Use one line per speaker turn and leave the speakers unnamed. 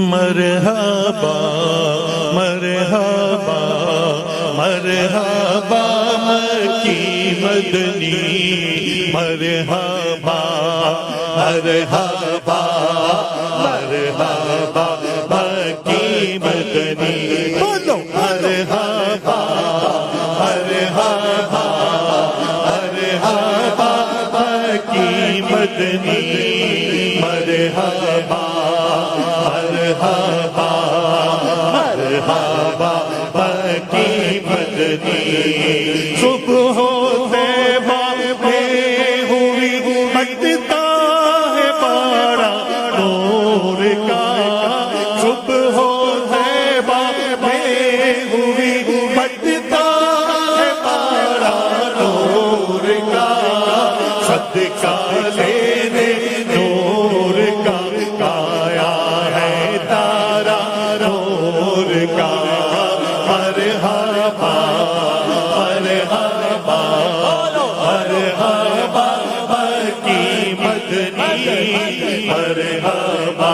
مرحبا مرحبا مرحبا مکی مدنی مرحبا مرحبا مرحبا مکی مدنی بولو مرحبا مرحبا مرحبا مکی مدنی مرحبا مرحبا مرحبا مکی مدنی صبح طیبہ میں ہوئی بجتا ہے بڑا نور کا صبح طیبہ میں ہوئی بجتا ہے بڑا نور کا صدقہ لینے نور کا آیا ہے تارا نور کا مرحبا مرحبا مرحبا مکی مدنی مرحبا